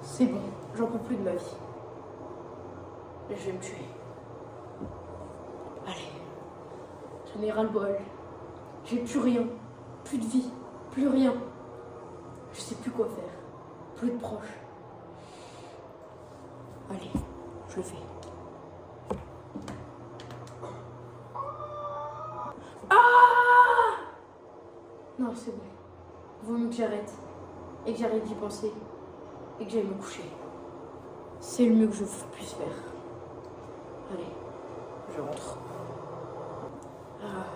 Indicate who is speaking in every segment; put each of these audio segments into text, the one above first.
Speaker 1: C'est bon, j'en peux plus de ma vie. Je vais me tuer. Allez, j'en ai ras-le-bol. J'ai plus rien, plus de vie, plus rien. Je sais plus quoi faire, plus de proches. Allez, je le fais. Ah! Non, c'est bon. Vaut mieux que j'arrête. Et que j'arrête d'y penser. Et que j'aille me coucher. C'est le mieux que je puisse faire. Allez, je rentre. Ah,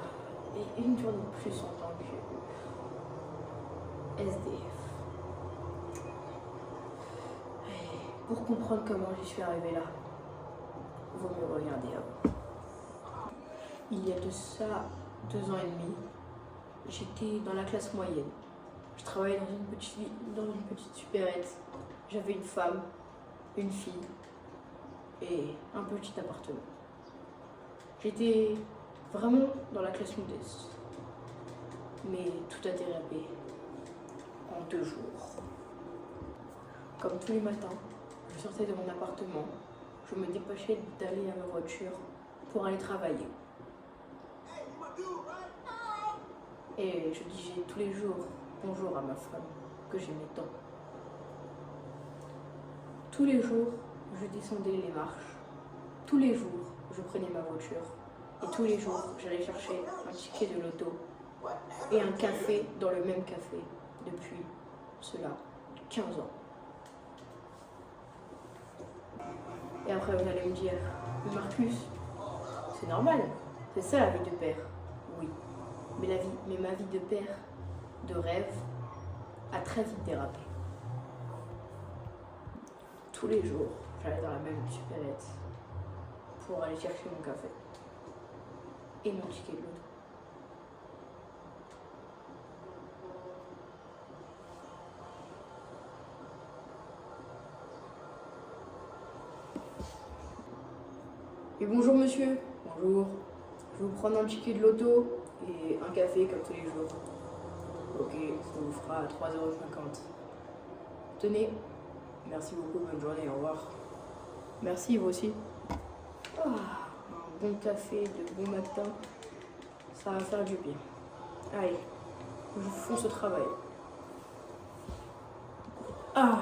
Speaker 1: et une journée de plus en tant que SDF. Et pour comprendre comment j'y suis arrivée là, vaut mieux regarder avant. Il y a de ça 2 ans et demi, j'étais dans la classe moyenne. Je travaillais dans une petite supérette. J'avais une femme, une fille et un petit appartement. J'étais vraiment dans la classe modeste. Mais tout a dérapé en 2 jours. Comme tous les matins, je sortais de mon appartement. Je me dépêchais d'aller à ma voiture pour aller travailler. Et je disais tous les jours bonjour à ma femme que j'aimais tant. Tous les jours, je descendais les marches. Tous les jours, je prenais ma voiture. Et tous les jours, j'allais chercher un ticket de loto et un café dans le même café depuis cela 15 ans. Et après, vous allez me dire, mais Marcus, c'est normal, c'est ça la vie de père. Oui, mais ma vie de père, de rêve, a très vite dérapé. Tous les jours, j'allais dans la même supérette pour aller chercher mon café et mon ticket de loto. Et bonjour monsieur. Bonjour. Je vais vous prendre un ticket de loto et un café comme tous les jours. Ok, ça vous fera 3,50 €. Tenez. Merci beaucoup, bonne journée, au revoir. Merci, vous aussi. Ah, un bon café de bon matin, ça va faire du bien. Allez, je fonce au travail. Ah,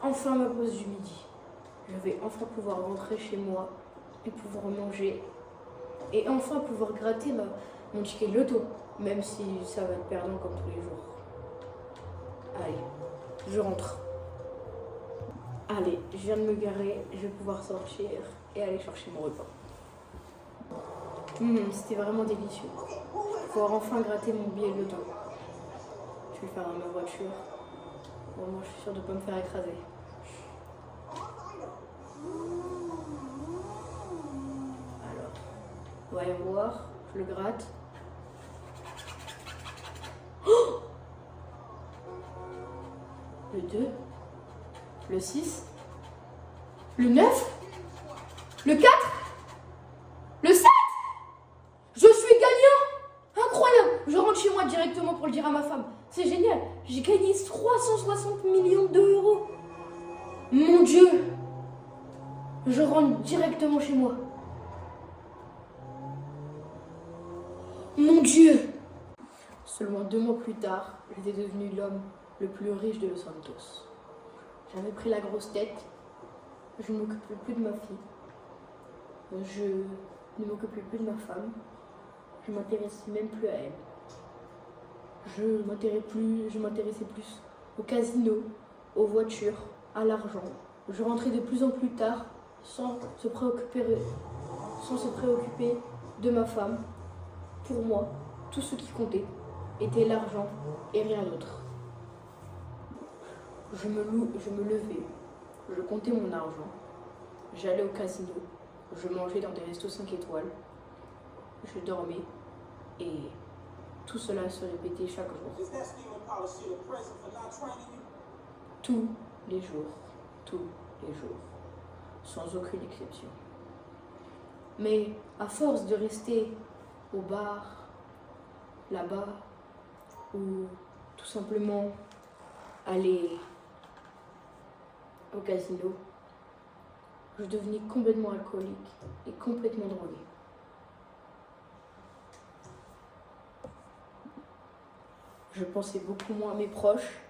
Speaker 1: enfin ma pause du midi. Je vais enfin pouvoir rentrer chez moi et pouvoir manger. Et enfin pouvoir gratter mon ticket de loto, même si ça va être perdant comme tous les jours. Allez, je rentre. Allez, je viens de me garer, je vais pouvoir sortir et aller chercher mon repas. C'était vraiment délicieux. Pouvoir enfin gratter mon billet de loto. Je vais le faire dans ma voiture. Bon, moi, je suis sûre de ne pas me faire écraser. Alors, voyons voir, je le gratte. Oh, le 2, le 6, le 9, le 4, le 7. Je suis gagnant! Incroyable! Je rentre chez moi directement pour le dire à ma femme. C'est génial! J'ai gagné 360 millions d'euros! Mon Dieu! Je rentre directement chez moi. Mon Dieu! Seulement 2 mois plus tard, j'étais devenu l'homme le plus riche de Los Santos. J'avais pris la grosse tête. Je ne m'occupais plus de ma fille. Je ne m'occupais plus de ma femme. Je m'intéressais même plus à elle. Je m'intéressais plus au casino, aux voitures, à l'argent. Je rentrais de plus en plus tard sans se préoccuper de ma femme. Pour moi, tout ce qui comptait était l'argent et rien d'autre. Je me levais, je comptais mon argent, j'allais au casino, je mangeais dans des restos 5 étoiles, je dormais et tout cela se répétait chaque jour. Tous les jours, sans aucune exception. Mais à force de rester au bar, là-bas, ou tout simplement aller au casino, je devenais complètement alcoolique et complètement droguée. Je pensais beaucoup moins à mes proches,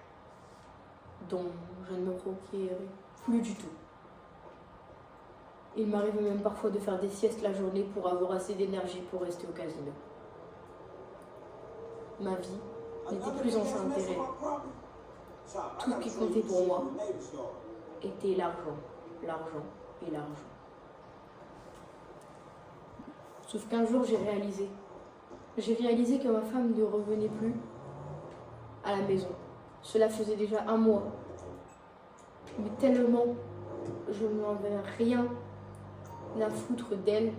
Speaker 1: dont je ne me procurais plus du tout. Il m'arrivait même parfois de faire des siestes la journée pour avoir assez d'énergie pour rester au casino. Ma vie n'était plus en son intérêt. Tout ce qui comptait pour moi était l'argent, l'argent et l'argent. Sauf qu'un jour, j'ai réalisé que ma femme ne revenait plus à la maison. Cela faisait déjà 1 mois. Mais tellement je n'en avais rien à foutre d'elle.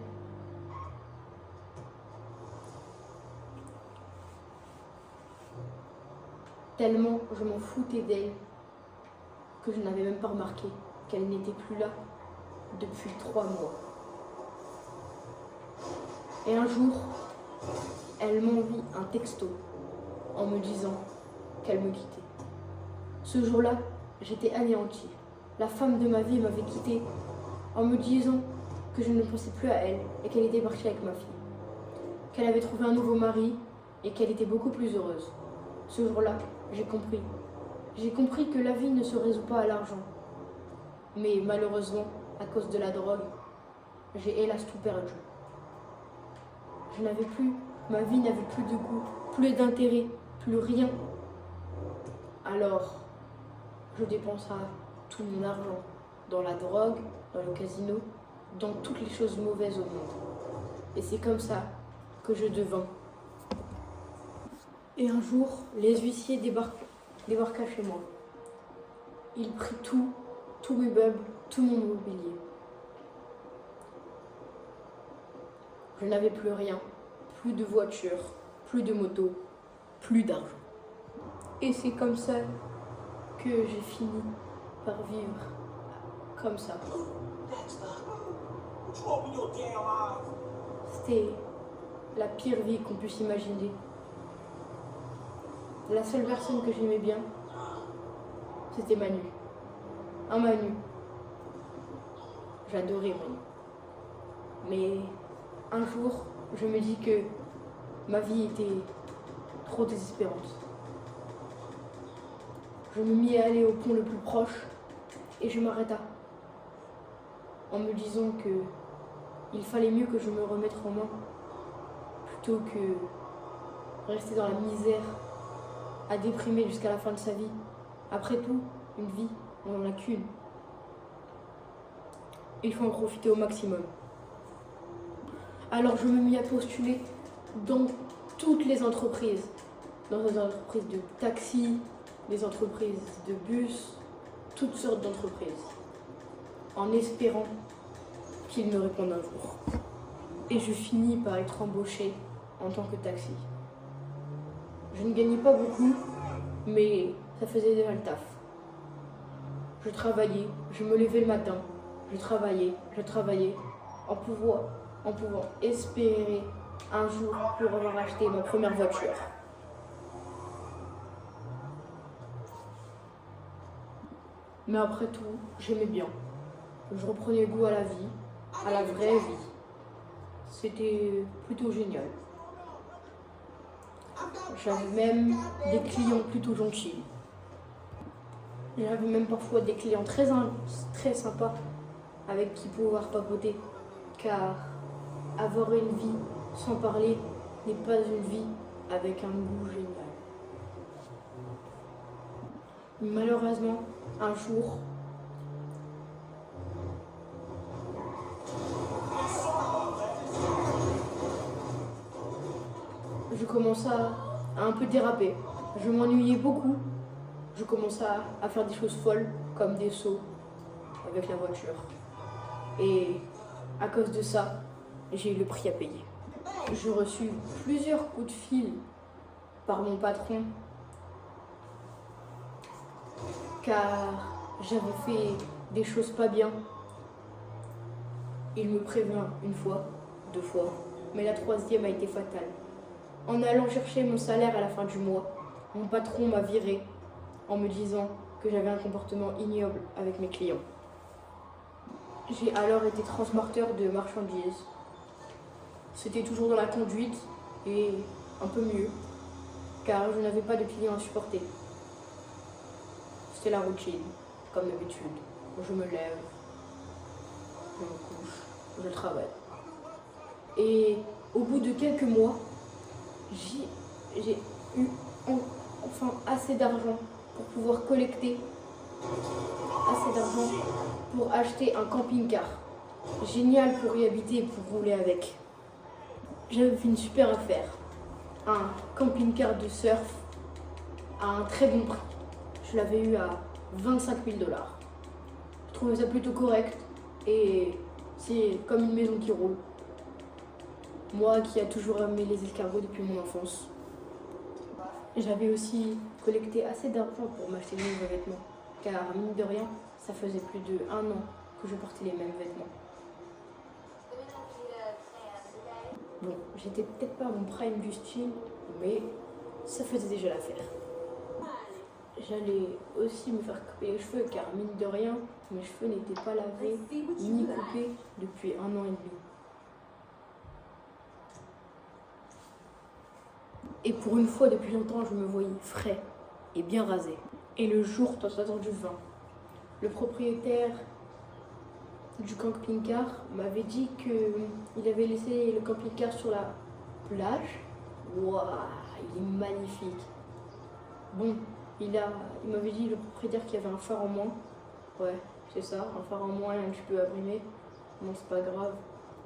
Speaker 1: Tellement je m'en foutais d'elle que je n'avais même pas remarqué qu'elle n'était plus là depuis 3 mois. Et un jour, elle m'envoie un texto en me disant qu'elle me quittait. Ce jour-là, j'étais anéantie. La femme de ma vie m'avait quittée en me disant que je ne pensais plus à elle et qu'elle était partie avec ma fille. Qu'elle avait trouvé un nouveau mari et qu'elle était beaucoup plus heureuse. Ce jour-là, j'ai compris. J'ai compris que la vie ne se résout pas à l'argent. Mais malheureusement, à cause de la drogue, j'ai hélas tout perdu. Ma vie n'avait plus de goût, plus d'intérêt, plus rien. Alors, je dépensais tout mon argent dans la drogue, dans le casino, dans toutes les choses mauvaises au monde. Et c'est comme ça que je devins. Et un jour, les huissiers débarqua chez moi. Ils prirent tous mes meubles, tout mon mobilier. Je n'avais plus rien, plus de voiture, plus de moto, plus d'argent. Et c'est comme ça que j'ai fini par vivre comme ça. C'était la pire vie qu'on puisse imaginer. La seule personne que j'aimais bien, c'était Manu. Un Manu. J'adorais Manu. Mais un jour, je me dis que ma vie était trop désespérante. Je me mis à aller au pont le plus proche et je m'arrêta en me disant que il fallait mieux que je me remette en main plutôt que rester dans la misère à déprimer jusqu'à la fin de sa vie. Après tout, une vie, on n'en a qu'une. Il faut en profiter au maximum. Alors je me mis à postuler dans toutes les entreprises. Dans les entreprises de taxi, des entreprises de bus, toutes sortes d'entreprises. En espérant qu'ils me répondent un jour. Et je finis par être embauchée en tant que taxi. Je ne gagnais pas beaucoup, mais ça faisait déjà le taf. Je travaillais, je me levais le matin, je travaillais, en pouvant espérer un jour pouvoir acheter ma première voiture. Mais après tout, j'aimais bien. Je reprenais goût à la vie, à la vraie vie. C'était plutôt génial. J'avais même des clients plutôt gentils. J'avais même parfois des clients très sympas avec qui pouvoir papoter. Car avoir une vie sans parler n'est pas une vie avec un goût génial. Malheureusement, un jour, je commençais à un peu déraper. Je m'ennuyais beaucoup. Je commençais à faire des choses folles, comme des sauts avec la voiture. Et à cause de ça, j'ai eu le prix à payer. J'ai reçu plusieurs coups de fil par mon patron, car j'avais fait des choses pas bien. Il me prévint 1 fois, 2 fois, mais la 3e a été fatale. En allant chercher mon salaire à la fin du mois, mon patron m'a viré en me disant que j'avais un comportement ignoble avec mes clients. J'ai alors été transporteur de marchandises. C'était toujours dans la conduite et un peu mieux, car je n'avais pas de clients à supporter. C'était la routine, comme d'habitude. Je me lève, je me couche, je travaille. Et au bout de quelques mois, j'ai eu enfin assez d'argent pour pouvoir collecter, assez d'argent pour acheter un camping-car. Génial pour y habiter et pour rouler avec. J'avais fait une super affaire. Un camping-car de surf à un très bon prix. Je l'avais eu à 25 000 $. Je trouvais ça plutôt correct et c'est comme une maison qui roule. Moi qui a toujours aimé les escargots depuis mon enfance. J'avais aussi collecté assez d'argent pour m'acheter de nouveaux vêtements, car mine de rien, ça faisait plus de 1 an que je portais les mêmes vêtements. Bon, j'étais peut-être pas à mon prime du style, mais ça faisait déjà l'affaire. J'allais aussi me faire couper les cheveux, car mine de rien, mes cheveux n'étaient pas lavés ni coupés depuis 1 an et demi. Et pour une fois depuis longtemps, je me voyais frais et bien rasé. Et le jour tant attendu vint. Le propriétaire du camping-car m'avait dit qu'il avait laissé le camping-car sur la plage. Waouh, il est magnifique. Bon, il m'avait dit, le propriétaire, qu'il y avait un phare en moins. Ouais, c'est ça, un phare en moins et un petit peu abîmé. Non, c'est pas grave.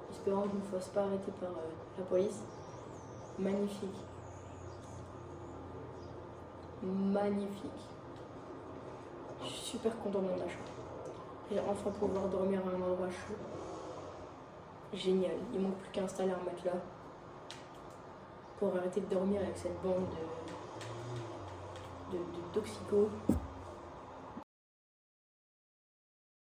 Speaker 1: Espérant que je ne me fasse pas arrêter par la police. Magnifique. Magnifique. Je suis super content de mon achat. J'ai enfin pouvoir dormir à un endroit chaud. Génial. Il manque plus qu'à installer un matelas pour arrêter de dormir avec cette bande de toxicos.